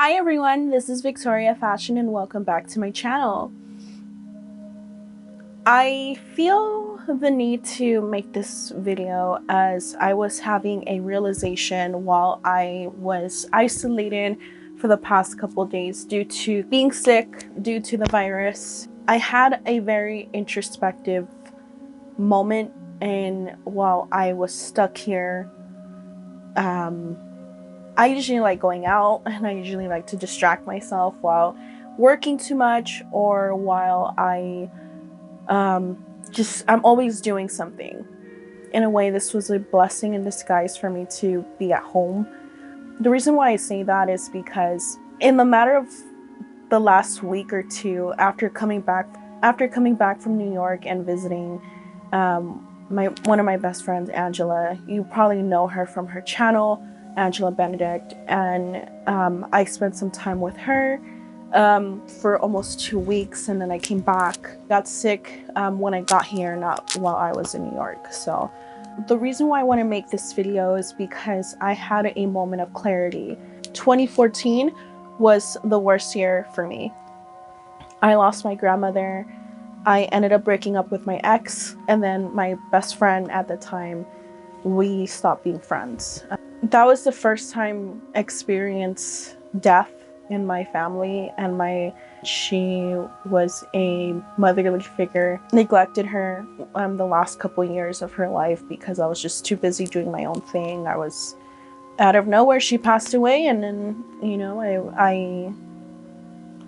Hi everyone, this is Victoria Fashion and welcome back to my channel. I feel the need to make this video as I was having a realization while I was isolated for the past couple days due to being sick due to the virus. I had a very introspective moment, and while I was stuck here, I usually like going out and I usually like to distract myself while working too much or while I'm always doing something. In a way, this was a blessing in disguise for me to be at home. The reason why I say that is because in the matter of the last week or two after coming back from New York and visiting one of my best friends, Angela. You probably know her from her channel, Angela Benedict, and I spent some time with her for almost 2 weeks, and then I came back. Got sick when I got here, not while I was in New York. So the reason why I want to make this video is because I had a moment of clarity. 2014 was the worst year for me. I lost my grandmother. I ended up breaking up with my ex, and then my best friend at the time, we stopped being friends. That was the first time I experienced death in my family, and she was a motherly figure. Neglected her the last couple years of her life because I was just too busy doing my own thing. I was out of nowhere, she passed away, and then, you know,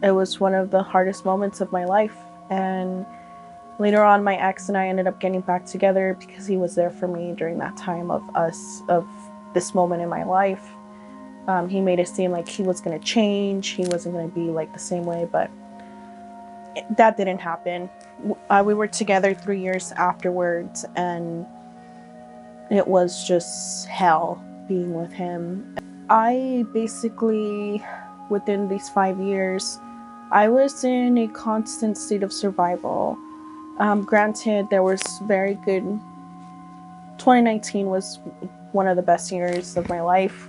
it was one of the hardest moments of my life. And later on, my ex and I ended up getting back together because he was there for me during that time of this moment in my life. He made it seem like he was going to change. He wasn't going to be like the same way, but that didn't happen. We were together 3 years afterwards, and it was just hell being with him. I basically, within these 5 years, I was in a constant state of survival. Granted, there was very good. 2019 was one of the best years of my life.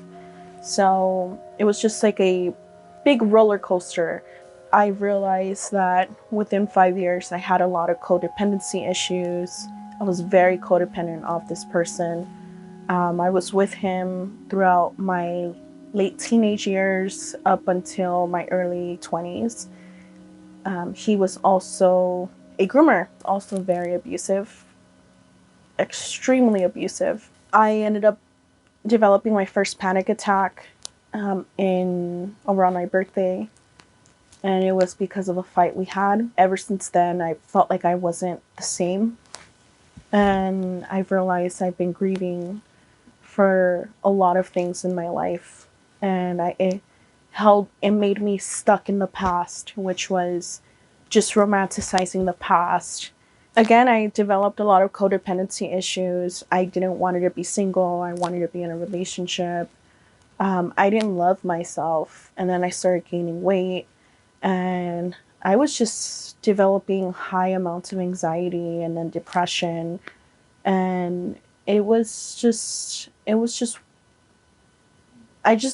So it was just like a big roller coaster. I realized that within 5 years, I had a lot of codependency issues. I was very codependent of this person. I was with him throughout my late teenage years up until my early 20s. He was also a groomer, also very abusive, extremely abusive. I ended up developing my first panic attack in around my birthday, and it was because of a fight we had. Ever since then, I felt like I wasn't the same, and I've realized I've been grieving for a lot of things in my life, and it made me stuck in the past, which was just romanticizing the past. Again, I developed a lot of codependency issues. I didn't want to be single. I wanted to be in a relationship. I didn't love myself. And then I started gaining weight, and I was just developing high amounts of anxiety and then depression. And I just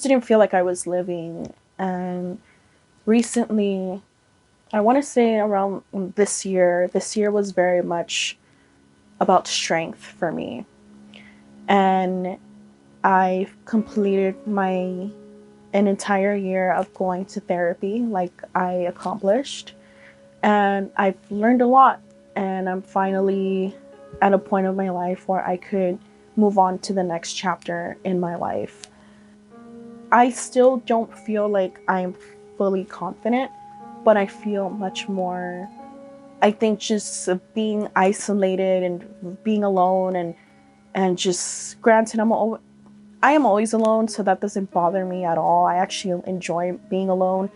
didn't feel like I was living. And recently, I want to say around this year was very much about strength for me. And I completed an entire year of going to therapy, like I accomplished. And I've learned a lot. And I'm finally at a point of my life where I could move on to the next chapter in my life. I still don't feel like I'm fully confident, but I feel much more. I think just being isolated and being alone, and just, granted, I am always alone, so that doesn't bother me at all. I actually enjoy being alone.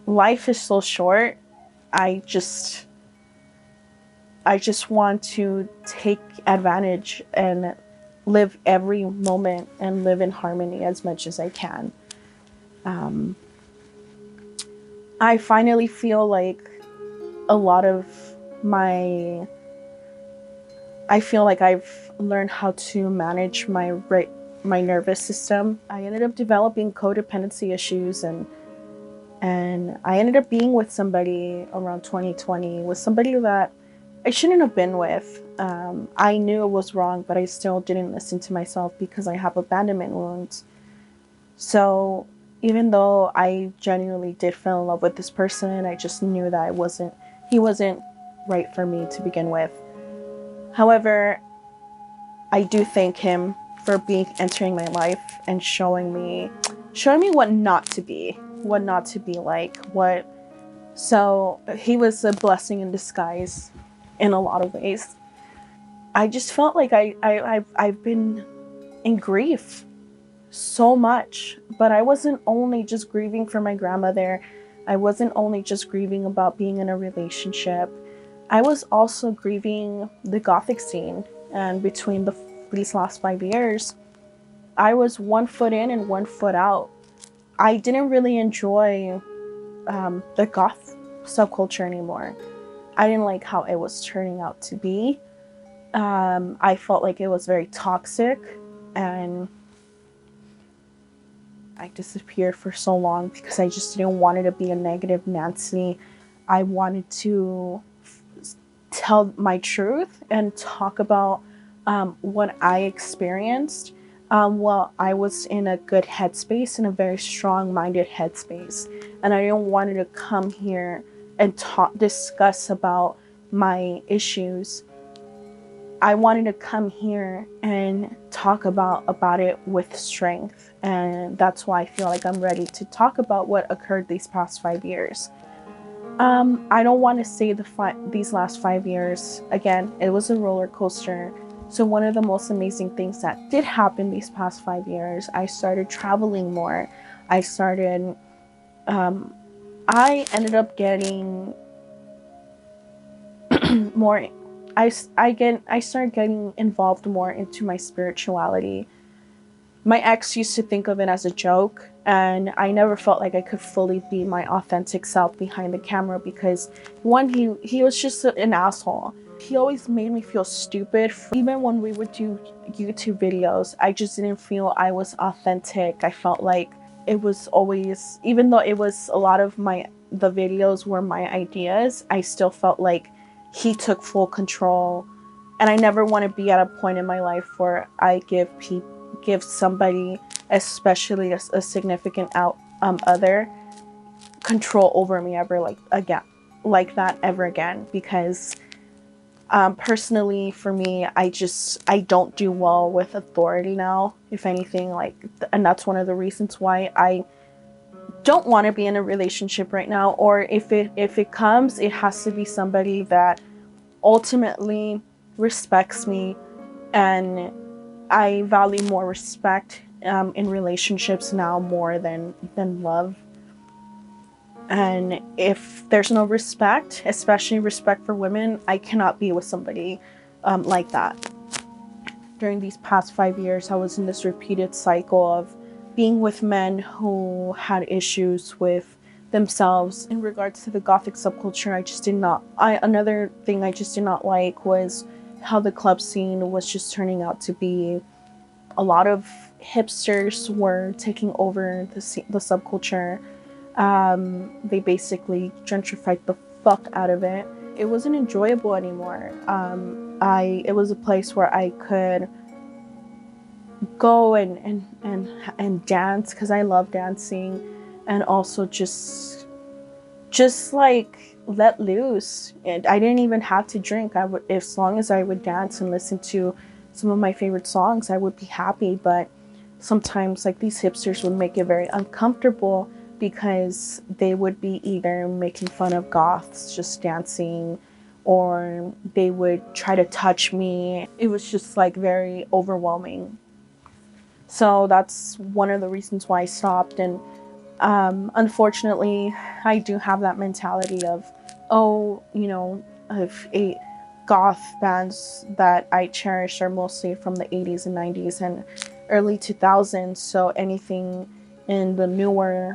Life is so short. I just want to take advantage and live every moment and live in harmony as much as I can. I finally feel like I feel like I've learned how to manage my my nervous system. I ended up developing codependency issues, and I ended up being with somebody around 2020, with somebody that I shouldn't have been with. I knew it was wrong, but I still didn't listen to myself because I have abandonment wounds. So even though I genuinely did fall in love with this person, I just knew that he wasn't right for me to begin with. However, I do thank him for entering my life and showing me what not to be, what. So he was a blessing in disguise in a lot of ways. I just felt like I've been in grief so much, but I wasn't only just grieving for my grandmother. I wasn't only just grieving about being in a relationship. I was also grieving the gothic scene. And between these last 5 years, I was 1 foot in and 1 foot out. I didn't really enjoy the goth subculture anymore. I didn't like how it was turning out to be. I felt like it was very toxic, and I disappeared for so long because I just didn't want it to be a negative Nancy. I wanted to tell my truth and talk about what I experienced while I was in a good headspace, in a very strong-minded headspace. And I didn't want to come here and discuss about my issues. I wanted to come here and talk about it with strength. And that's why I feel like I'm ready to talk about what occurred these past 5 years. I don't want to say these last 5 years. Again, it was a roller coaster. So one of the most amazing things that did happen these past 5 years, I started traveling more. I ended up getting more. I started getting involved more into my spirituality. My ex used to think of it as a joke, and I never felt like I could fully be my authentic self behind the camera because, one, he was just an asshole. He always made me feel stupid. Even when we would do YouTube videos, I just didn't feel I was authentic. I felt like it was always, even though it was a lot of the videos were my ideas, I still felt like he took full control. And I never want to be at a point in my life where I give somebody, especially a significant other, control over me ever like that ever again. Because personally, for me, I don't do well with authority now. If anything, and that's one of the reasons why I don't want to be in a relationship right now. Or if it comes, it has to be somebody that ultimately respects me, and I value more respect in relationships now more than love. And if there's no respect, especially respect for women, I cannot be with somebody like that. During these past 5 years, I was in this repeated cycle of being with men who had issues with themselves. In regards to the gothic subculture, another thing I just did not like was how the club scene was just turning out to be. A lot of hipsters were taking over the subculture. They basically gentrified the fuck out of it. It wasn't enjoyable anymore. It was a place where I could go and dance because I love dancing, and also just like let loose. And I didn't even have to drink. As long as I would dance and listen to some of my favorite songs, I would be happy. But sometimes, like, these hipsters would make it very uncomfortable because they would be either making fun of goths just dancing, or they would try to touch me. It was just like very overwhelming. So that's one of the reasons why I stopped. And unfortunately, I do have that mentality of, of goth bands that I cherish are mostly from the 80s and 90s and early 2000s. So anything in the newer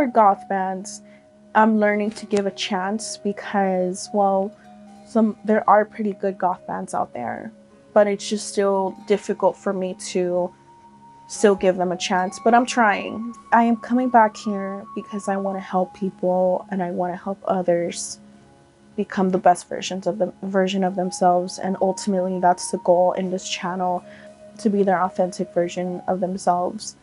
goth bands, I'm learning to give a chance because, well, there are pretty good goth bands out there. but it's just still difficult for me to still give them a chance, but I'm trying. I am coming back here because I want to help people and I want to help others become the best version of themselves, and ultimately that's the goal in this channel, to be their authentic version of themselves,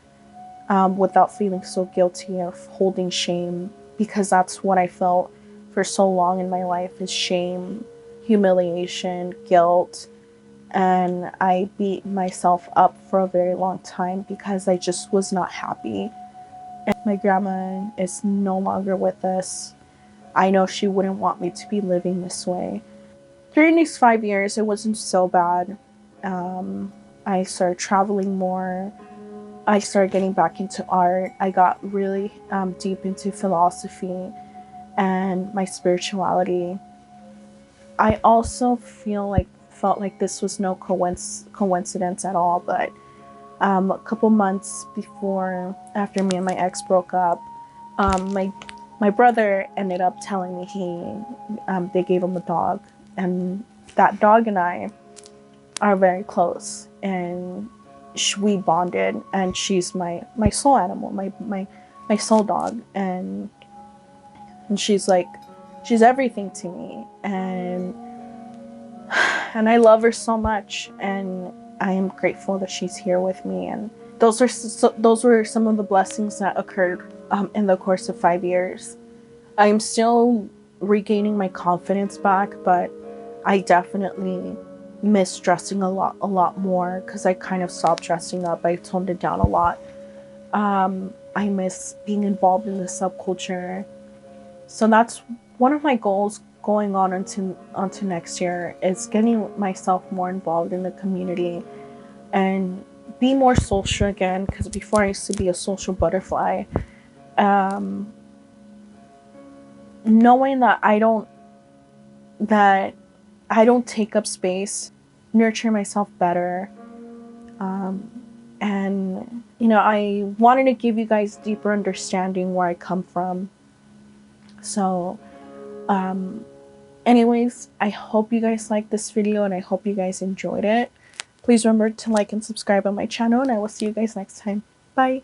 without feeling so guilty of holding shame, because that's what I felt for so long in my life, is shame, humiliation, guilt, and I beat myself up for a very long time because I just was not happy. And my grandma is no longer with us. I know she wouldn't want me to be living this way. During these 5 years, it wasn't so bad. I started traveling more. I started getting back into art. I got really deep into philosophy and my spirituality. I also felt like this was no coincidence at all, but a couple months after me and my ex broke up, my brother ended up telling me they gave him a dog, and that dog and I are very close, and we bonded, and she's my soul animal, my soul dog, and she's everything to me, and I love her so much, and I am grateful that she's here with me. And those were some of the blessings that occurred in the course of 5 years. I'm still regaining my confidence back, but I definitely miss dressing a lot more, because I kind of stopped dressing up. I toned it down a lot. I miss being involved in the subculture. So that's one of my goals going on onto next year, is getting myself more involved in the community and be more social again, because before I used to be a social butterfly. Knowing that I don't take up space, nurture myself better, and I wanted to give you guys deeper understanding where I come from. So anyways, I hope you guys liked this video, and I hope you guys enjoyed it. Please remember to like and subscribe on my channel, and I will see you guys next time. Bye.